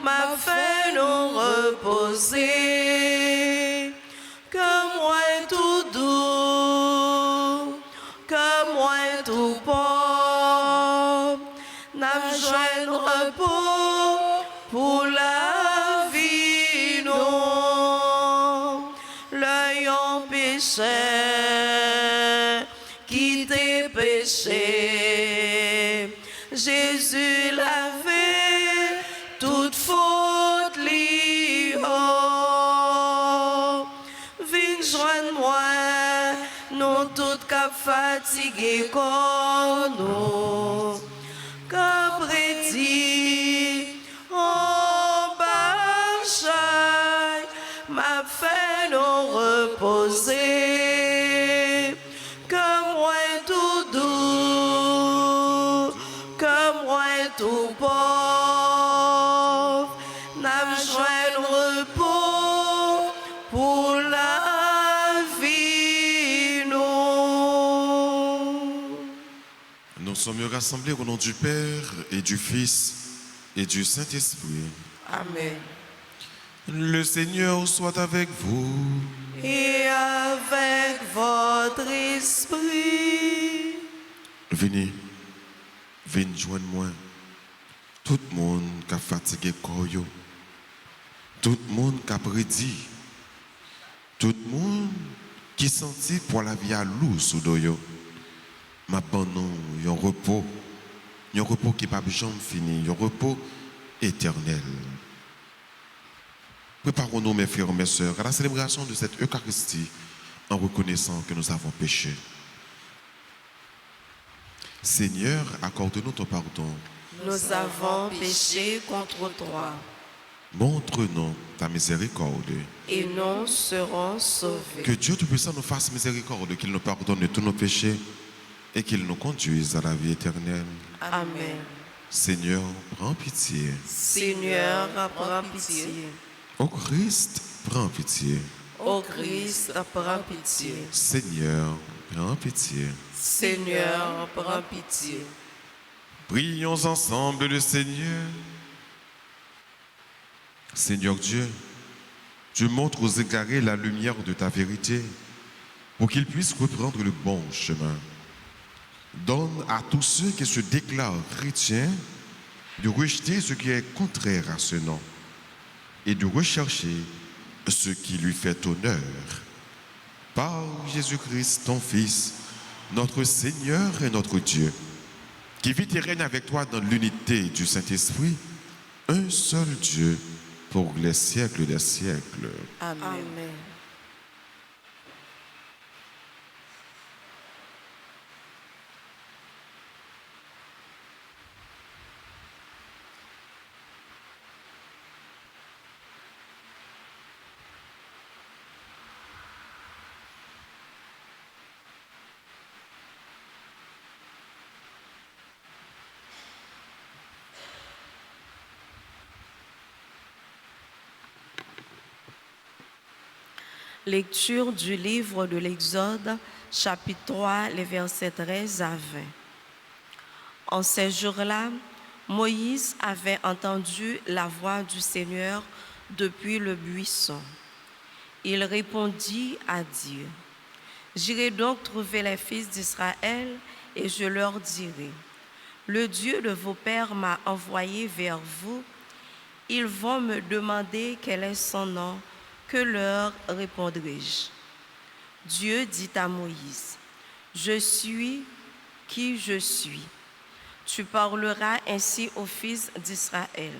m'a fait nous reposer. Que moi tout doux, que moi tout pauvre, n'a joint repos pour la vie, non. L'œil péché, qui t'est péché, Jésus l'avait toute faute li. Oh, viens joindre-moi, nous toutes cap fatigués comme nous, cap prédit, oh bachai, m'a fait nous reposer. Que moi tout doux, que moi tout pauvre, n'a joint repos pour la vie, nous. Nous sommes rassemblés au nom du Père et du Fils et du Saint-Esprit. Amen. Le Seigneur soit avec vous. Et avec votre esprit. Venez, venez joindre-moi. Tout le monde qui a fatigué corps, tout le monde qui a prédit, tout le monde qui sentit pour la vie à l'eau sous doyo. Ma bonne, un repos qui n'est pas jamais fini, un repos éternel. Préparons-nous, mes frères et mes sœurs, à la célébration de cette Eucharistie en reconnaissant que nous avons péché. Seigneur, accorde-nous ton pardon. Nous avons péché contre toi. Montre-nous ta miséricorde. Et nous serons sauvés. Que Dieu Tout-Puissant nous fasse miséricorde, qu'il nous pardonne de tous nos péchés et qu'il nous conduise à la vie éternelle. Amen. Seigneur, prends pitié. Seigneur, prends pitié. Ô Christ, prends pitié. Ô Christ, prends pitié. Seigneur, prends pitié. Seigneur, prends pitié. Prions ensemble le Seigneur. Seigneur Dieu, tu montres aux égarés la lumière de ta vérité pour qu'ils puissent reprendre le bon chemin. Donne à tous ceux qui se déclarent chrétiens de rejeter ce qui est contraire à ce nom et de rechercher ce qui lui fait honneur. Par Jésus-Christ, ton Fils, notre Seigneur et notre Dieu, qui vit et règne avec toi dans l'unité du Saint-Esprit, un seul Dieu, pour les siècles des siècles. Amen. Amen. Lecture du livre de l'Exode, chapitre 3, les versets 13 à 20. En ces jours-là, Moïse avait entendu la voix du Seigneur depuis le buisson. Il répondit à Dieu, « J'irai donc trouver les fils d'Israël et je leur dirai, « Le Dieu de vos pères m'a envoyé vers vous. Ils vont me demander quel est son nom. Que leur répondrai-je? » Dieu dit à Moïse, « Je suis qui je suis. Tu parleras ainsi aux fils d'Israël.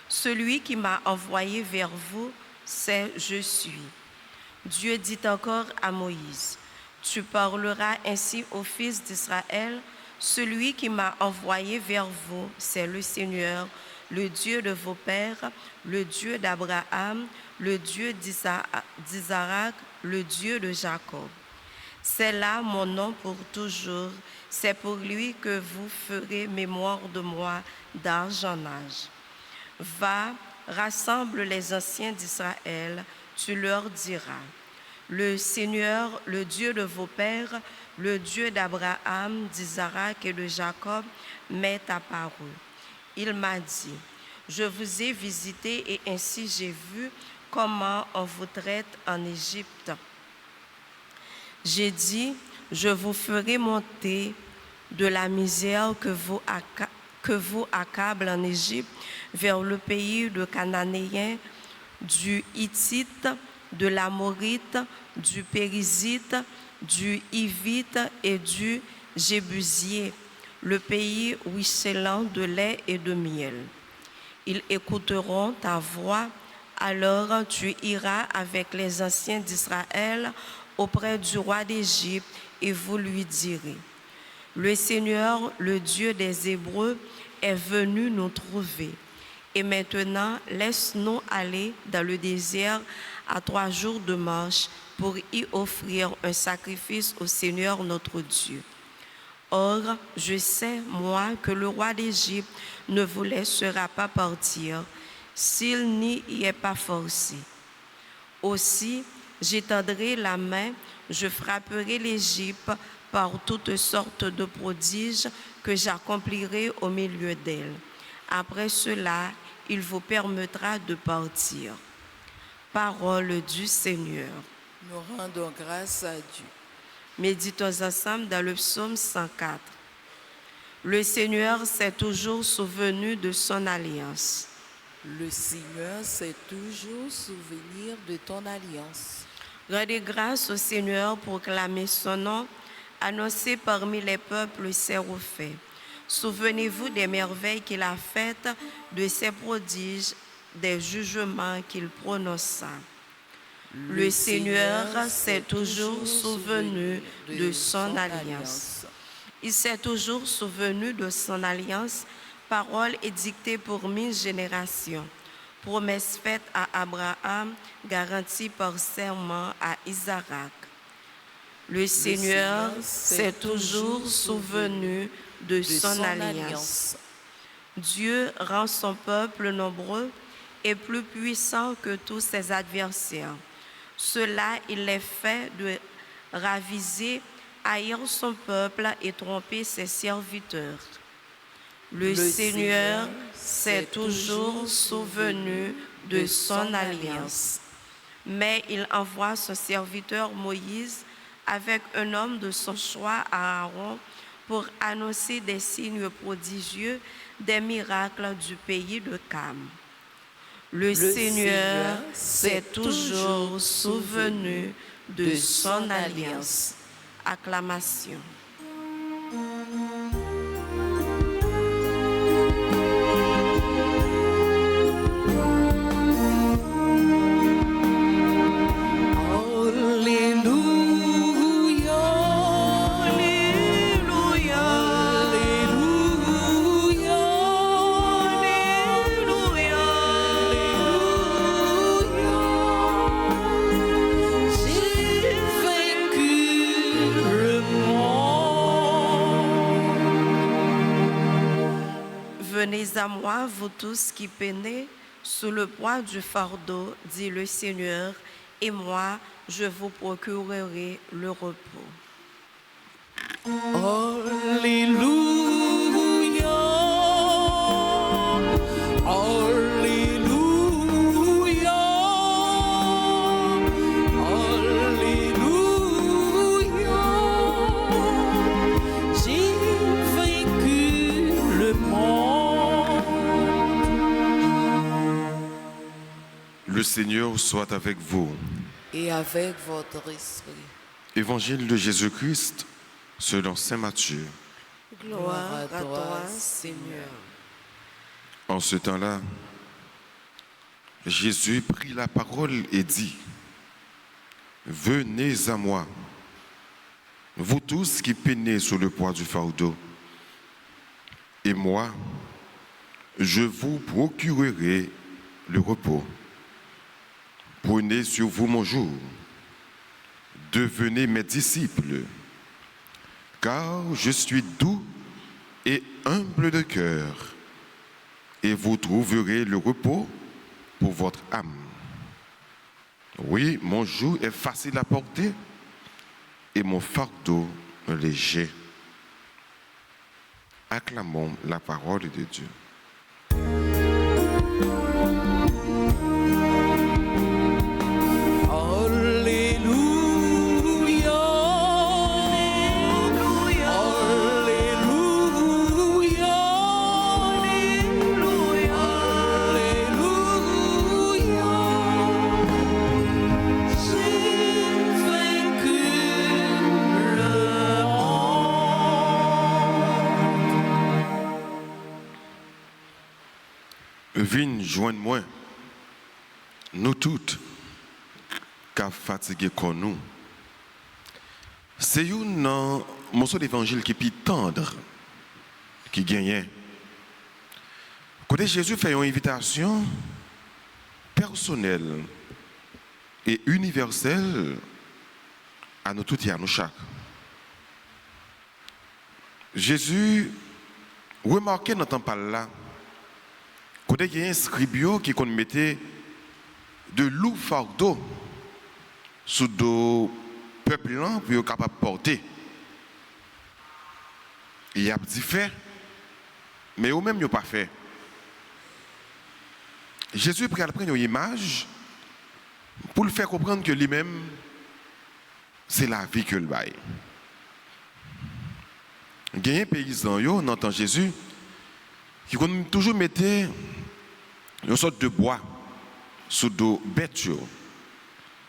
Celui qui m'a envoyé vers vous, c'est je suis. » Dieu dit encore à Moïse, « Tu parleras ainsi aux fils d'Israël. Celui qui m'a envoyé vers vous, c'est le Seigneur, le Dieu de vos pères, le Dieu d'Abraham, le Dieu d'Isaac, le Dieu de Jacob. C'est là mon nom pour toujours. C'est pour lui que vous ferez mémoire de moi d'âge en âge. Va, rassemble les anciens d'Israël, tu leur diras, le Seigneur, le Dieu de vos pères, le Dieu d'Abraham, d'Isaac et de Jacob, m'est apparu. Il m'a dit, Je vous ai visité et ainsi j'ai vu comment on vous traite en Égypte. J'ai dit, je vous ferai monter de la misère que vous accable en Égypte vers le pays de Cananéens, du Hittite, de l'Amorite, du Périzite, du Hivite et du Jébusier, le pays ruisselant de lait et de miel. Ils écouteront ta voix, alors tu iras avec les anciens d'Israël auprès du roi d'Égypte et vous lui direz, le Seigneur, le Dieu des Hébreux, est venu nous trouver. Et maintenant, laisse-nous aller dans le désert à 3 jours de marche pour y offrir un sacrifice au Seigneur notre Dieu. Or, je sais, moi, que le roi d'Égypte ne vous laissera pas partir s'il n'y est pas forcé. Aussi, j'étendrai la main, je frapperai l'Égypte par toutes sortes de prodiges que j'accomplirai au milieu d'elle. Après cela, il vous permettra de partir. Parole du Seigneur. Nous rendons grâce à Dieu. Méditons ensemble dans le psaume 104. Le Seigneur s'est toujours souvenu de son alliance. Le Seigneur s'est toujours souvenir de ton alliance. Rendez grâce au Seigneur, proclamez son nom, annoncez parmi les peuples ses refaits. Souvenez-vous des merveilles qu'il a faites, de ses prodiges, des jugements qu'il prononça. Le Seigneur s'est toujours souvenu de son alliance. Il s'est toujours souvenu de son alliance, parole édictée pour 1000 générations, promesse faite à Abraham, garantie par serment à Isaac. Le Seigneur s'est toujours souvenu de son alliance. Dieu rend son peuple nombreux et plus puissant que tous ses adversaires. Cela, il les fait de raviser, haïr son peuple et tromper ses serviteurs. Le Seigneur s'est toujours souvenu de son alliance. Mais il envoie son serviteur Moïse avec un homme de son choix, Aaron, pour annoncer des signes prodigieux, des miracles du pays de Cam. Le Seigneur s'est toujours souvenu de son alliance. Acclamation. Venez à moi, vous tous qui peinez sous le poids du fardeau, dit le Seigneur, et moi, je vous procurerai le repos. Alléluia, Alléluia, Alléluia. J'ai vaincu le monde. Le Seigneur soit avec vous. Et avec votre esprit. Évangile de Jésus-Christ selon saint Matthieu. Gloire à toi, Seigneur. En ce temps-là, Jésus prit la parole et dit, « Venez à moi, vous tous qui peinez sous le poids du fardeau, et moi, je vous procurerai le repos. Prenez sur vous mon joug, devenez mes disciples, car je suis doux et humble de cœur, et vous trouverez le repos pour votre âme. Oui, mon joug est facile à porter et mon fardeau léger. » Acclamons la parole de Dieu. Viens joindre moi, nous toutes, qui fatigués comme nous. C'est un morceau d'évangile qui est plus tendre, qui gagne. Quand Jésus fait une invitation personnelle et universelle à nous tous et à nous chaque. Jésus remarquait dans temps par là, quand il y a un scribio qui mettait de loup fardeau sous le peuple là pour être capable de porter. Il a dit fait, mais eux-mêmes n'ont pas fait. Jésus prend une image pour le faire comprendre que lui-même, c'est la vie que le bail. Il y a un paysan, on entend Jésus, qui toujours mettait une sorte de bois sous dos bête.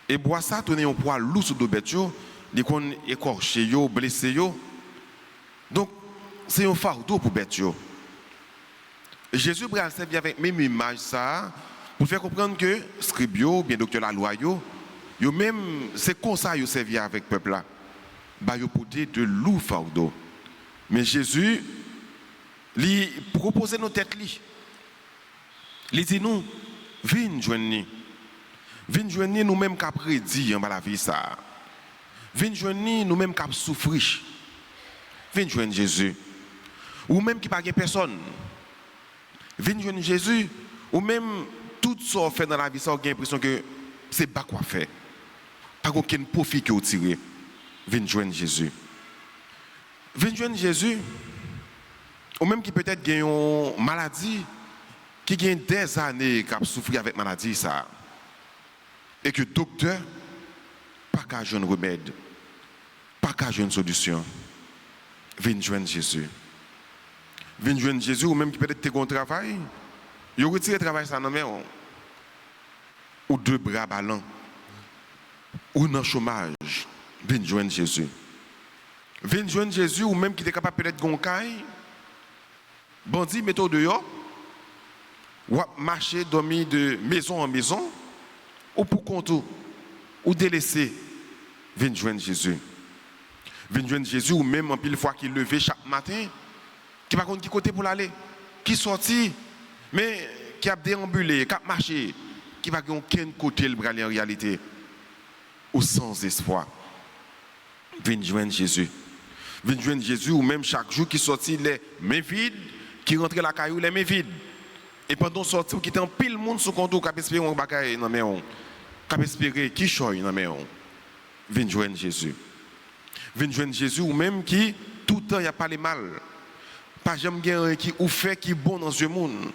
Et bois ça, tourner un poids lourd sous dos bête, il qu'on écorché, blessé. Donc, c'est un fardeau pour bête. Et Jésus a servi avec même image ça pour faire comprendre que scribio, bien docteur la loi, même c'est comme ça qu'ils servi avec le peuple là. Bah ils portaient de lourds fardeaux. Mais Jésus lui proposait nos têtes li. Il dit nous viens joindre. Viens joindre nous-mêmes qui prédit en la vie ça. Viens joindre nous-mêmes qui souffrir. Viens joindre Jésus. Ou même qui pas personne. Viens joindre Jésus ou même tout ce qu'on fait dans la vie ça on a l'impression que c'est pas quoi faire. Pas aucun profit que vous tirez. Viens joindre Jésus. Viens joindre Jésus. Ou même qui peut-être gagne une maladie qui gagne des années qui a souffert avec maladie ça. Et que docteur pas qu'à jouer un remède, pas qu'à jouer une solution. Viens joindre Jésus. Viens joindre Jésus ou même qui peut-être te un travail, il retire le travail ça non mais ou deux bras ballants ou dans le chômage. Viens joindre Jésus. Viens joindre Jésus ou même qui est capable peut-être de goncaille, bandit méthode dehors, ou marcher dormir de maison en maison, ou pour compte ou délaisser. Viens joindre Jésus. Viens joindre Jésus ou même en pile fois qu'il levé chaque matin, qui par contre qui côté pour l'aller, qui sorti, mais qui a déambulé, qui a marché, qui va aucun côté le bras en réalité, ou sans espoir. Viens joindre Jésus. Viens joindre Jésus ou même chaque jour qui sortit les mains vides, qui rentre la caillou les mains vides. Et pendant sortir qui était en pile monde sous compte qui a espéré un bagaille dans main, qui a espéré qui choy dans main. Viens joindre Jésus. Viens joindre Jésus ou même qui tout le temps il a pas les mal. Pas jamais gagner qui ou fait qui bon dans ce monde.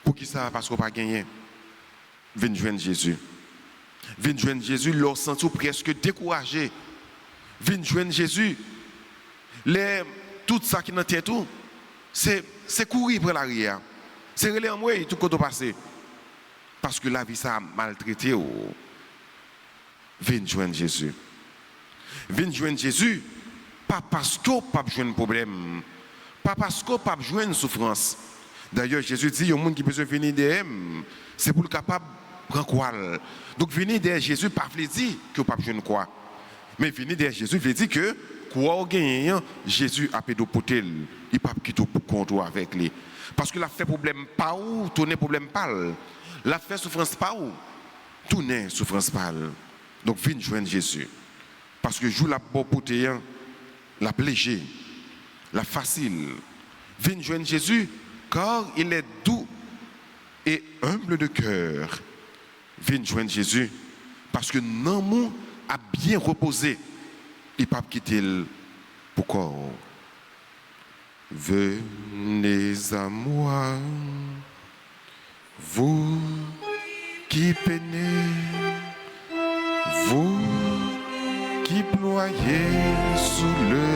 Pour qui ça parce qu'on pas gagné. Viens joindre Jésus. Viens joindre Jésus, leur senti presque découragé. Viens joindre Jésus. Tout ça qui est dans tête tout, c'est courir pour l'arrière. C'est relais en moi tout côté passé. Parce que la vie ça a maltraité. Viens joindre Jésus. Viens joindre Jésus, pas parce qu'on pas besoin de problème, pas parce qu'on pas besoin de souffrance. D'ailleurs, Jésus dit, il y a un monde qui peut venir derrière, c'est pour le capable de prendre quoi. Donc, venir derrière Jésus, pas veut dire que pas besoin de quoi. Mais venir derrière Jésus veut dire que quoi au gagnant, Jésus a pédopoté, il pas quitter pour compte avec lui. Parce que la fait problème pas ou, tourner problème pas. La fait souffrance pas ou, tourner souffrance pas. Donc, viens joindre Jésus. Parce que joue la beauté, la léger, la facile. Viens joindre Jésus, car il est doux et humble de cœur. Viens joindre Jésus, parce que l'amour a bien reposé. Il ne peut pas quitter le pourquoi. Venez à moi, vous qui peinez, vous qui ployez sous le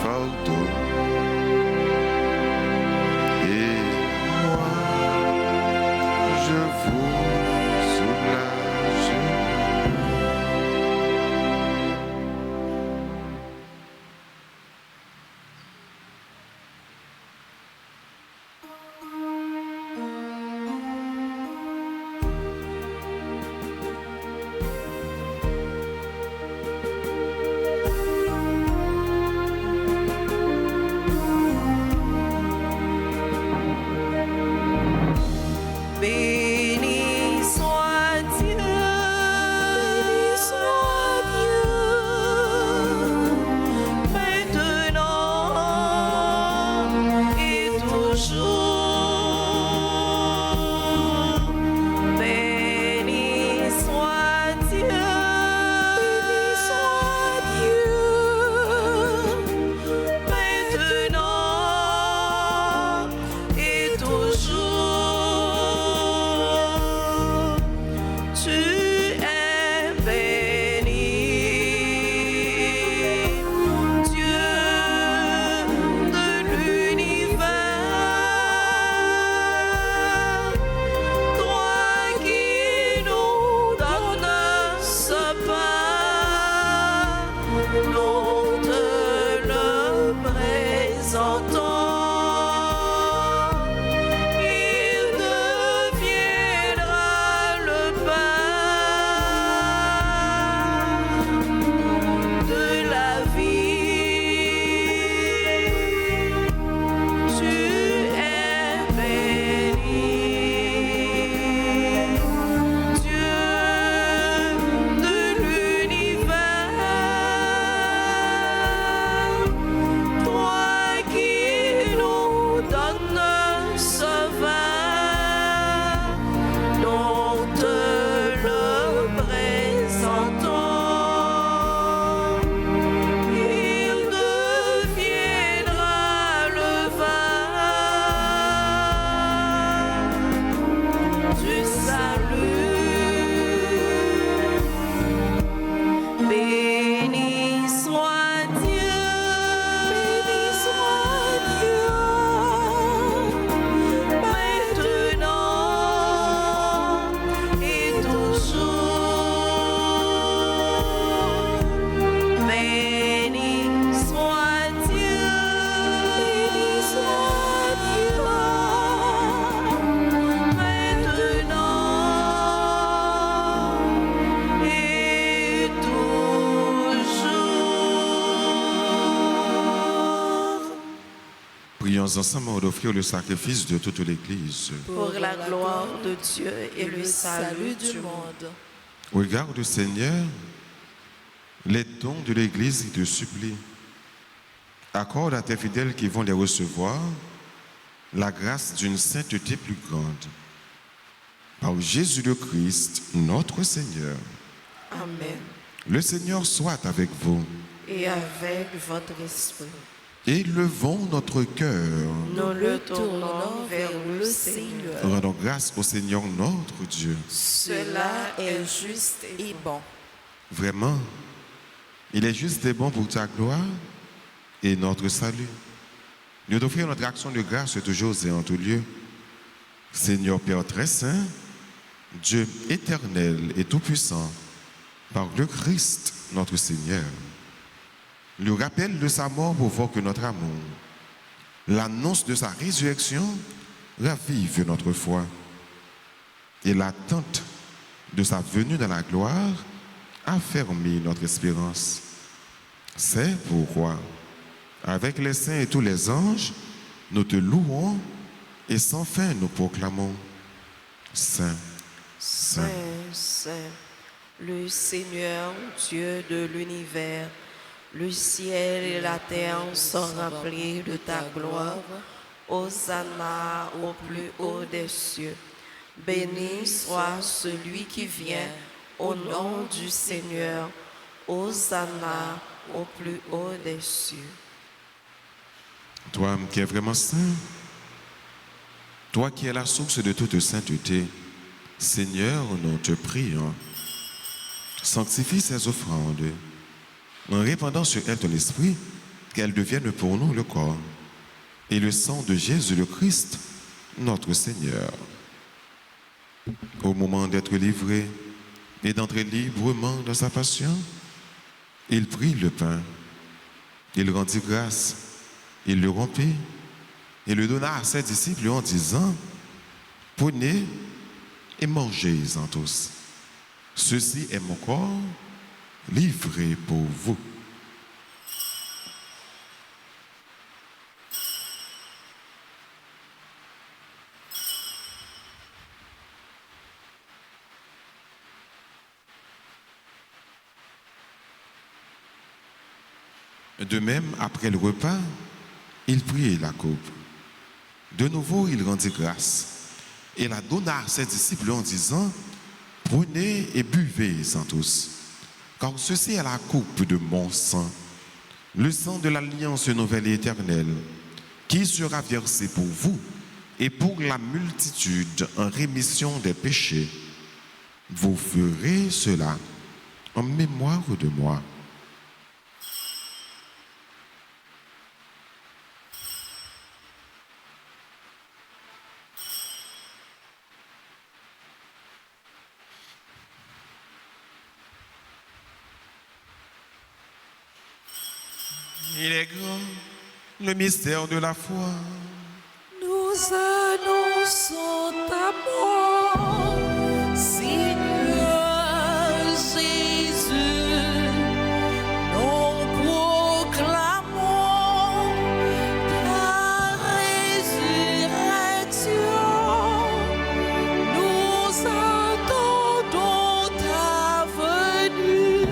fardeau. Et moi, je vous soulage. Venons ensemble d'offrir le sacrifice de toute l'Église. pour la gloire de Dieu et le salut du monde. Regarde, Seigneur, les dons de l'Église qui te supplient. Accorde à tes fidèles qui vont les recevoir la grâce d'une sainteté plus grande. Par Jésus le Christ, notre Seigneur. Amen. Le Seigneur soit avec vous. Et avec votre esprit, Élevons notre cœur. nous le tournons vers le Seigneur. Rendons grâce au Seigneur notre Dieu. Cela est juste et bon. Vraiment, il est juste et bon pour ta gloire et notre salut. Nous t'offrir notre action de grâce toujours et en tout lieu. Seigneur Père très saint, Dieu éternel et tout-puissant, par le Christ notre Seigneur, le rappel de sa mort provoque notre amour. L'annonce de sa résurrection ravive notre foi. Et l'attente de sa venue dans la gloire affermit notre espérance. C'est pourquoi, avec les saints et tous les anges, nous te louons et sans fin nous proclamons: Saint, Saint. Saint, Saint, le Seigneur Dieu de l'univers, le ciel et la terre sont remplis de ta gloire. Hosanna au plus haut des cieux. Béni soit celui qui vient au nom du Seigneur. Hosanna au plus haut des cieux. Toi qui es vraiment saint, toi qui es la source de toute sainteté, Seigneur, nous te prions, sanctifie ces offrandes en répandant sur elles ton esprit, qu'elles deviennent pour nous le corps et le sang de Jésus le Christ, notre Seigneur. Au moment d'être livré et d'entrer librement dans sa passion, il prit le pain, il rendit grâce, il le rompit et le donna à ses disciples en disant: Prenez et mangez-en tous. Ceci est mon corps livré pour vous. De même, après le repas, il prit la coupe. De nouveau, il rendit grâce et la donna à ses disciples en disant: Prenez et buvez-en tous, car ceci est la coupe de mon sang, le sang de l'alliance nouvelle et éternelle, qui sera versé pour vous et pour la multitude en rémission des péchés. Vous ferez cela en mémoire de moi. Il est grand, le mystère de la foi. Nous annonçons ta mort, Seigneur Jésus. Nous proclamons ta résurrection. Nous attendons ta venue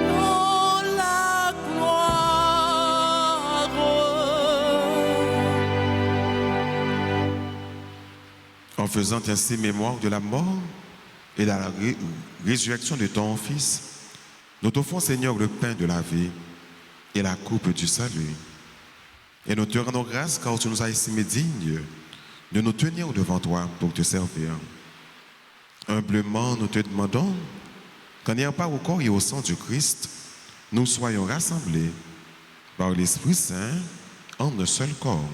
dans la gloire. En faisant ainsi mémoire de la mort et de la résurrection de ton Fils, nous t'offrons, Seigneur, le pain de la vie et la coupe du salut. Et nous te rendons grâce car tu nous as estimés dignes de nous tenir devant toi pour te servir. Humblement, nous te demandons qu'en ayant part au corps et au sang du Christ, nous soyons rassemblés par l'Esprit Saint en un seul corps.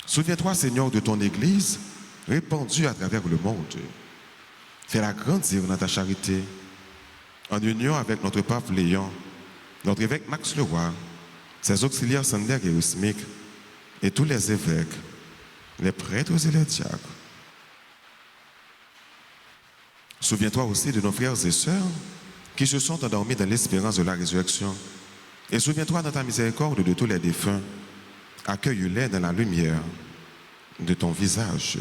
Souviens-toi, Seigneur, de ton Église répandue à travers le monde. Fais-la grandir dans ta charité, en union avec notre pape Léon, notre évêque Max Leroy, ses auxiliaires Sander et Usmic, et tous les évêques, les prêtres et les diacres. Souviens-toi aussi de nos frères et sœurs qui se sont endormis dans l'espérance de la résurrection. Et souviens-toi dans ta miséricorde de tous les défunts, Accueille-les dans la lumière de ton visage.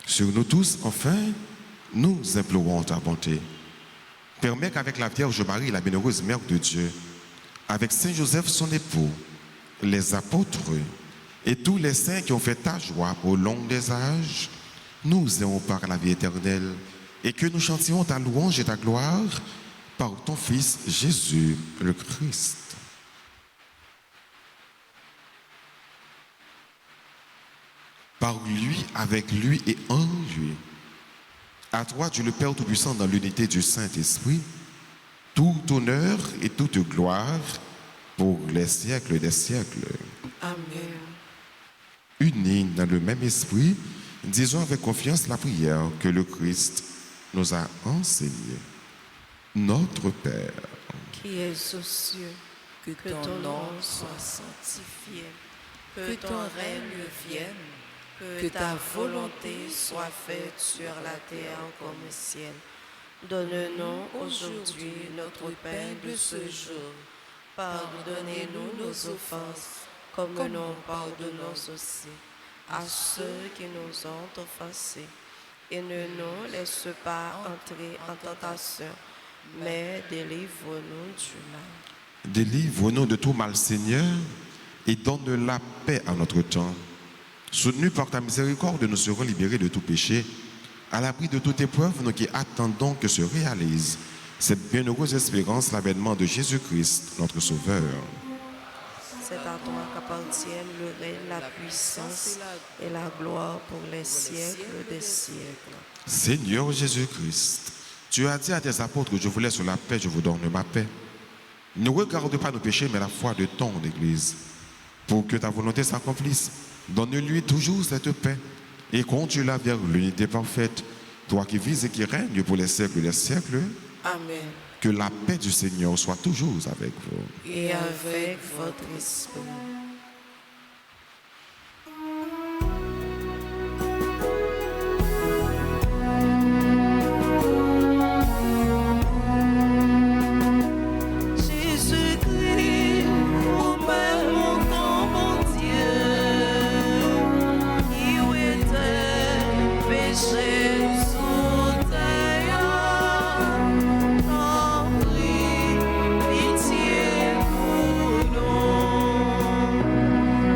Sur nous tous, enfin, nous implorons ta bonté. Permets qu'avec la Vierge Marie, la bienheureuse Mère de Dieu, avec Saint Joseph, son époux, les apôtres et tous les saints qui ont fait ta joie au long des âges, nous ayons part à la vie éternelle et que nous chantions ta louange et ta gloire par ton Fils Jésus le Christ. Par lui, avec lui et en lui. À toi, Dieu le Père Tout-Puissant, dans l'unité du Saint-Esprit, tout honneur et toute gloire pour les siècles des siècles. Amen. Unis dans le même esprit, disons avec confiance la prière que le Christ nous a enseignée. Notre Père, Qui es aux cieux, Que que ton nom soit sanctifié, que ton règne vienne, que ta volonté soit faite sur la terre comme au ciel. Donne-nous aujourd'hui notre pain de ce jour. Pardonnez-nous nos offenses, comme nous pardonnons aussi à ceux qui nous ont offensés. Et ne nous laisse pas entrer en tentation, mais délivre-nous du mal. délivre-nous de tout mal, Seigneur, et donne la paix à notre temps. Soutenus par ta miséricorde, nous serons libérés de tout péché. À l'abri de toute épreuve, nous qui attendons que se réalise cette bienheureuse espérance, l'avènement de Jésus-Christ, notre Sauveur. C'est à toi qu'appartiennent le règne, la puissance et la gloire pour les siècles des siècles. Seigneur Jésus-Christ, tu as dit à tes apôtres que je vous laisse la paix, je vous donne ma paix. Ne regarde pas nos péchés, mais la foi de ton Église. Pour que ta volonté s'accomplisse, donne-lui toujours cette paix et conduis-la vers l'unité parfaite. Toi qui vis et qui règnes pour les siècles des siècles, Amen. que la paix du Seigneur soit toujours avec vous. Et avec votre esprit. Jésus-Christ, ô Père, mon temps, mon Dieu, qui était péché sous terre, t'en prie, pitié pour nous.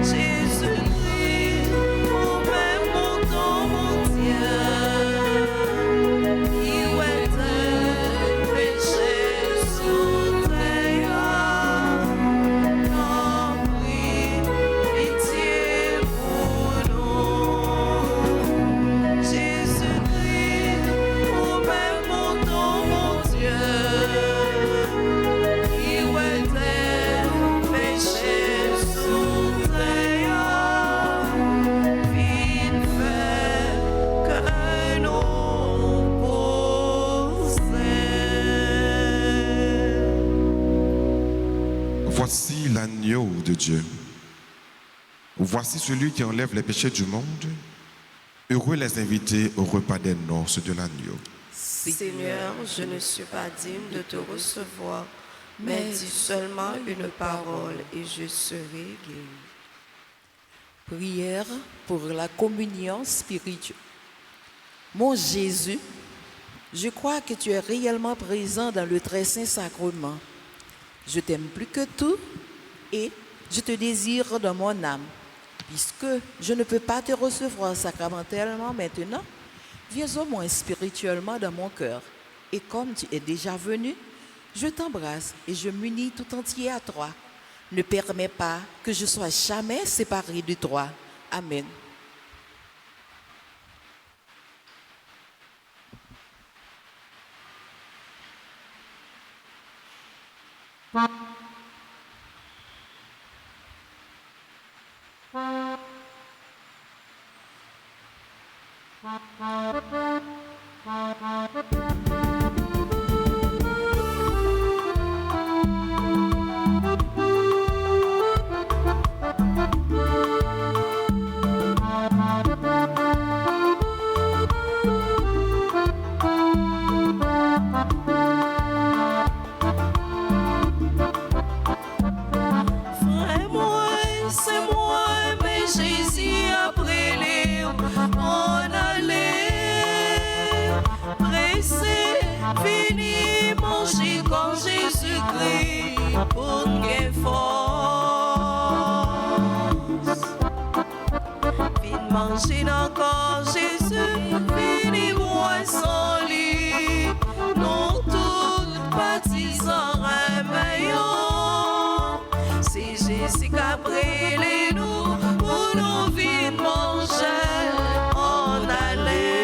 Jésus-Christ, ô Père, mon temps, mon Dieu, qui était péché sous terre, t'en prie, pitié pour nous. Jésus-Christ, ô Père, mon temps, mon Dieu, qui était péché sous terre, vite fait que nous possède. Voici l'agneau de Dieu. Voici celui qui enlève les péchés du monde. Heureux les invités au repas des noces de l'agneau. Seigneur, je ne suis pas digne de te recevoir, mais dis seulement une parole et je serai guéri. Prière pour la communion spirituelle. Mon Jésus, je crois que tu es réellement présent dans le très saint sacrement. Je t'aime plus que tout et je te désire dans mon âme. Puisque je ne peux pas te recevoir sacramentellement maintenant, viens au moins spirituellement dans mon cœur. Et comme tu es déjà venu, je t'embrasse et je m'unis tout entier à toi. Ne permets pas que je sois jamais séparé de toi. Amen. Frère moi, c'est Vini manger comme Jésus-Christ pour nous force. Vini manger encore Jésus, vini moi sans lit. Nous tous baptisants meilleurs. C'est Jésus qui a brûlé nous pour nous vini manger en aller.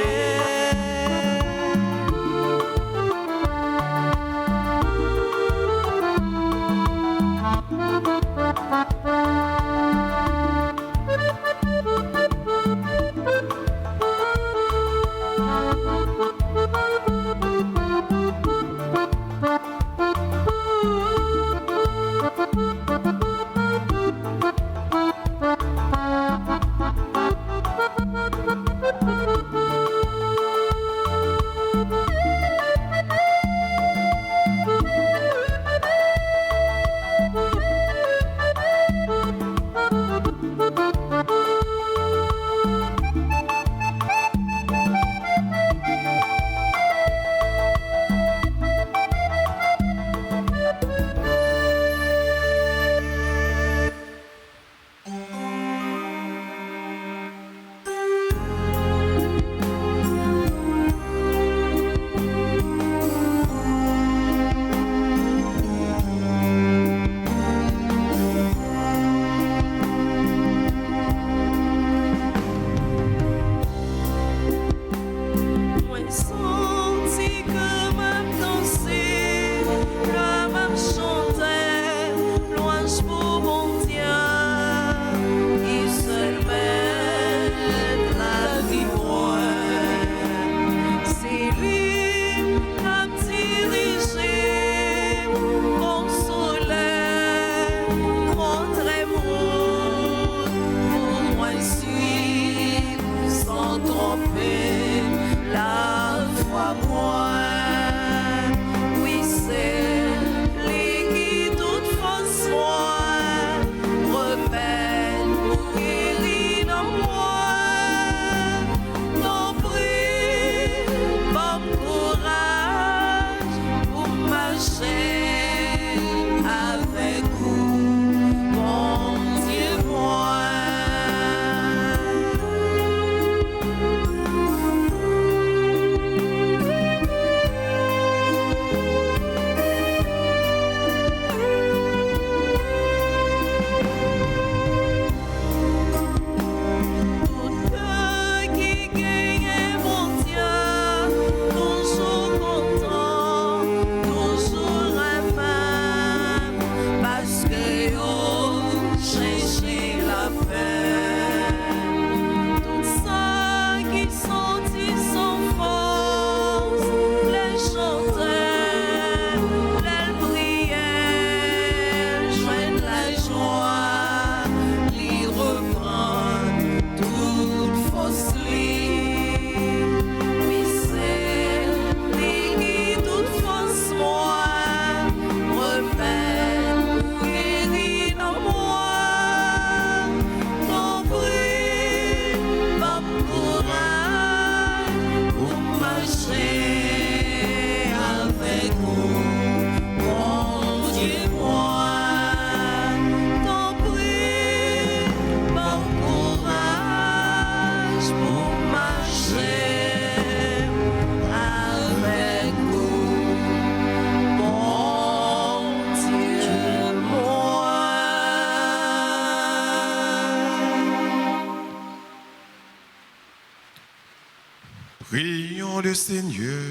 Prions le Seigneur.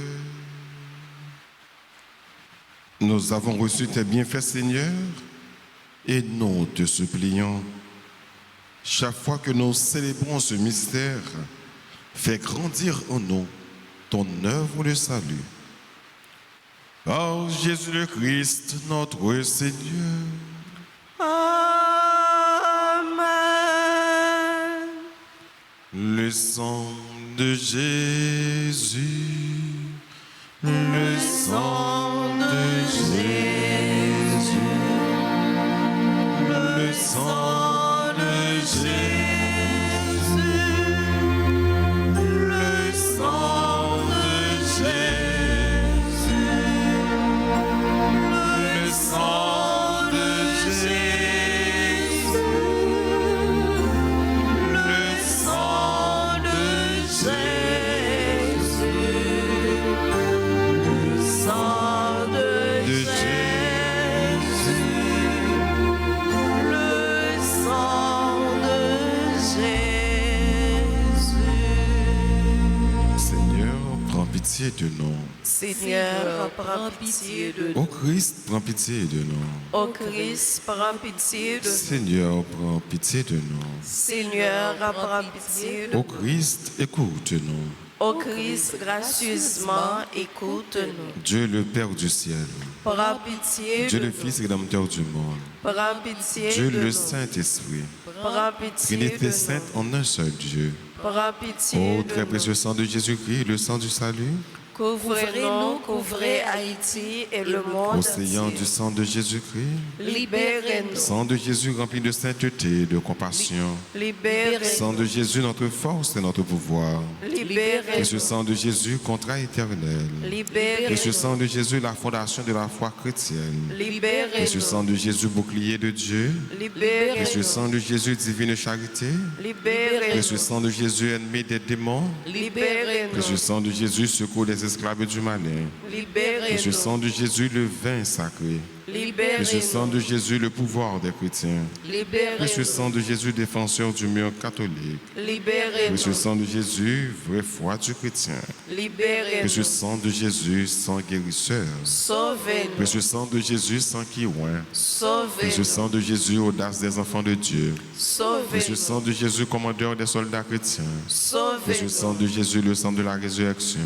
Nous avons reçu tes bienfaits, Seigneur, et nous te supplions, chaque fois que nous célébrons ce mystère, fais grandir en nous ton œuvre de salut. Par Jésus le Christ, notre Seigneur. Amen. Le sang de Jésus, le sang de Jésus, le sang de Jésus, le sang de Jésus, pitié de nous. Seigneur, prends pitié de nous. Ô Christ, prends pitié de nous. Ô Christ, prends pitié de nous. Seigneur, prends pitié de nous. Seigneur, prends pitié de Ô nous. Christ, écoute-nous. Ô Christ, gracieusement, écoute-nous. Dieu le Père du ciel, Prends pitié Dieu de le nous. Fils rédempteur du monde, Prends pitié Dieu de le nous. Saint-Esprit, Prends pitié Trinité de sainte nous. en un seul Dieu. Prends pitié Ô de très nous. précieux sang de Jésus-Christ, le sang du salut, Couvrez-nous, couvrez Haïti et le monde océan entier. du sang de Jésus-Christ, Libérez-nous. sang de Jésus rempli de sainteté et de compassion, Libérez-nous. sang de Jésus notre force et notre pouvoir, précieux Libérez-nous. sang de Jésus contrat éternel, précieux Libérez-nous. sang de Jésus la fondation de la foi chrétienne, précieux sang Libérez-nous. de Jésus bouclier de Dieu, précieux Libérez-nous. sang de Jésus divine charité, précieux Libérez-nous. sang de Jésus ennemi des démons, précieux Libérez-nous. sang de Jésus secours des esclaves du malin, précieux sang Libérez-nous. de Jésus le vin sacré, précieux sang de Libérez-nous. Jésus le pouvoir des chrétiens, précieux sang de Jésus défenseur du mur catholique, précieux Libérez-nous. sang de Jésus vraie foi du chrétien, précieux Libérez-nous. sang de Jésus sang guérisseur, Sauvez-nous. précieux sang de Jésus sang qui oint, précieux Sauvez-nous. sang de Jésus audace des enfants de Dieu, précieux Sauvez-nous. sang de Jésus commandeur des soldats chrétiens, précieux sang Sauvez-nous. de Jésus le sang de la résurrection,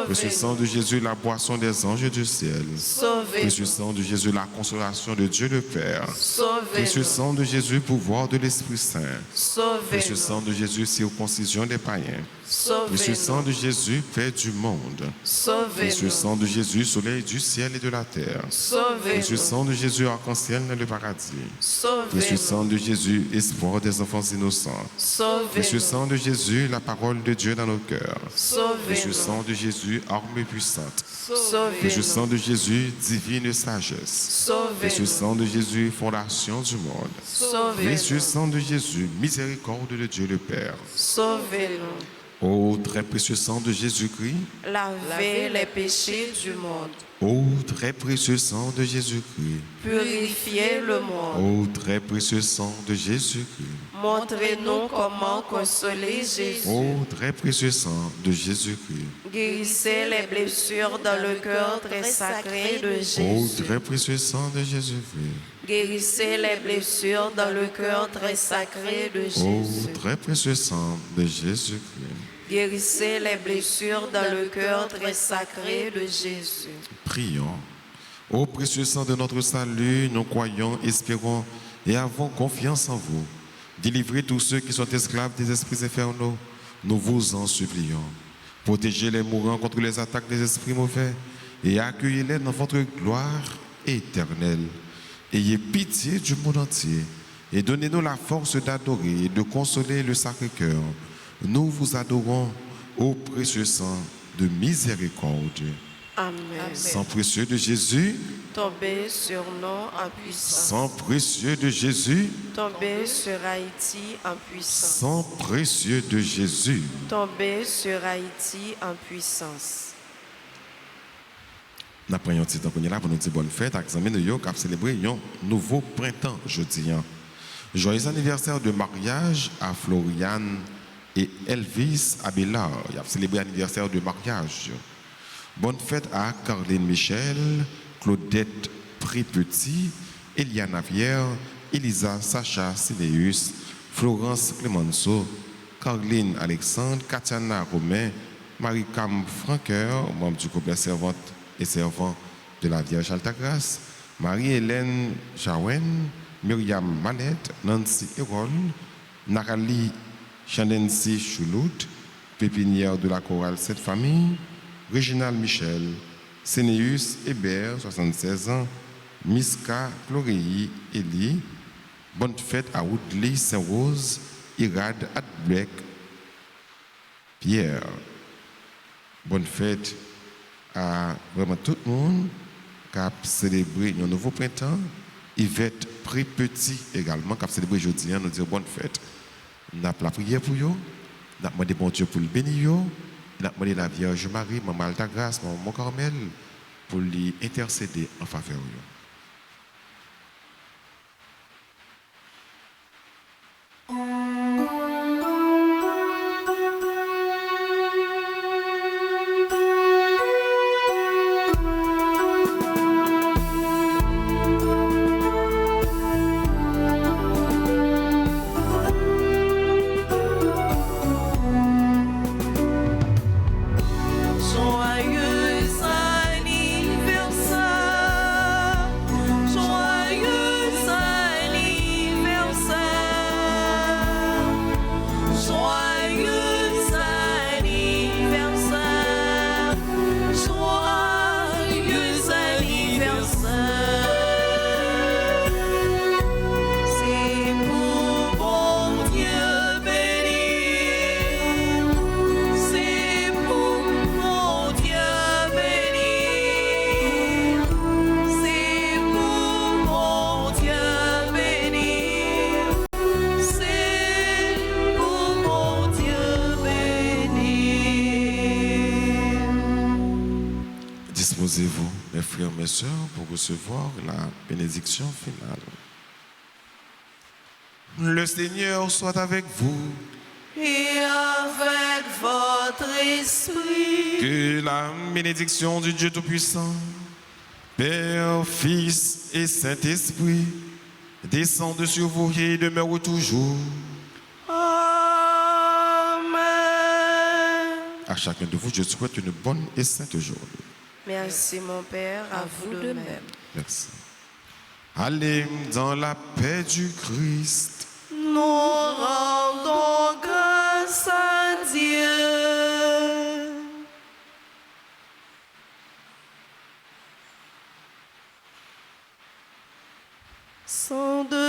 précieux sang Sauvez-nous. de Jésus la boisson des anges du ciel, précieux Sauvez-nous. sang de Jésus la consolation de Dieu le Père, précieux Sauvez-nous. sang de Jésus pouvoir de l'Esprit Saint, précieux Sauvez-nous. sang de Jésus circoncision des païens, précieux sang Sauvez-nous. de Jésus paix du monde, précieux Sauvez-nous. sang de Jésus soleil du ciel et de la terre, précieux Sauvez-nous. sang de Jésus arc-en-ciel dans le paradis, précieux Sauvez-nous. sang de Jésus espoir des enfants innocents, précieux Sauvez-nous. sang de Jésus la parole de Dieu dans nos cœurs, précieux Sauvez-nous. sang de Jésus arme puissante, précieux Sauvez-nous. sang de Jésus divine sagesse, précieux Sauvez-nous. sang de Jésus fondation du monde, précieux Sauvez-nous. sang de Jésus miséricorde de Dieu le Père, Sauvez-nous. ô très précieux sang de Jésus-Christ, Lavez les péchés du monde. ô très précieux sang de Jésus-Christ, Purifiez le monde. ô très précieux sang de Jésus-Christ, Montrez-nous comment consoler Jésus. ô très précieux sang de Jésus-Christ, Guérissez les blessures dans le cœur très sacré de ô Jésus. très précieux sang de Jésus-Christ, Guérissez les blessures dans le cœur très sacré de ô Jésus. très précieux sang de Jésus-Christ. Guérissez les blessures dans le cœur très sacré de Jésus. Prions. Ô précieux sang de notre salut, nous croyons, espérons et avons confiance en vous. Délivrez tous ceux qui sont esclaves des esprits infernaux. Nous vous en supplions. Protégez les mourants contre les attaques des esprits mauvais et accueillez-les dans votre gloire éternelle. Ayez pitié du monde entier et donnez-nous la force d'adorer et de consoler le Sacré-Cœur. Nous vous adorons, ô précieux sang de miséricorde. Amen. Sang précieux de Jésus, Tombez sur nous en puissance. sang précieux de Jésus, Tombez sur Haïti en puissance. sang précieux de Jésus. Tombez sur Haïti en puissance. Nous prenons un petit temps pour nous dire bonne fête, à nous avons célébré un nouveau printemps jeudi. Joyeux anniversaire de mariage à Floriane et Elvis Abelard. Il a célébré l'anniversaire de mariage. Bonne fête à Caroline Michel, Claudette Prépetit, Eliana Pierre, Elisa Sacha Sineus, Florence Clemenceau, Caroline Alexandre, Katiana Romain, Marie-Cam Franqueur, membre du couple servante et servant de la Vierge Altagrace, Marie-Hélène Jaouen, Myriam Manette, Nancy Erol, Nathalie Chanensi Choulout, pépinière de la chorale Cette Famille, Réginald Michel, Sénéus Hébert, 76 ans, Miska Chloréi Elie, bonne fête à Woodley Saint-Rose, Irad Adblek, Pierre. Bonne fête à vraiment tout le monde qui a célébré un nouveau printemps. Yvette Prépetit également qui a célébré aujourd'hui, nous dire bonne fête. Nous avons la prière pour eux, nous avons demandé bon Dieu pour le bénir, nous avons demandé la Vierge Marie, Maman Altagrace, Maman Carmel, pour lui intercéder en faveur d'eux. Disposez-vous, mes frères, mes sœurs, pour recevoir la bénédiction finale. Le Seigneur soit avec vous. Et avec votre esprit. Que la bénédiction du Dieu Tout-Puissant, Père, Fils et Saint-Esprit, descende sur vous et demeure toujours. Amen. À chacun de vous, je souhaite une bonne et sainte journée. Merci mon Père, à vous de même. Merci. Allez dans la paix du Christ. Nous rendons grâce à Dieu. Sans de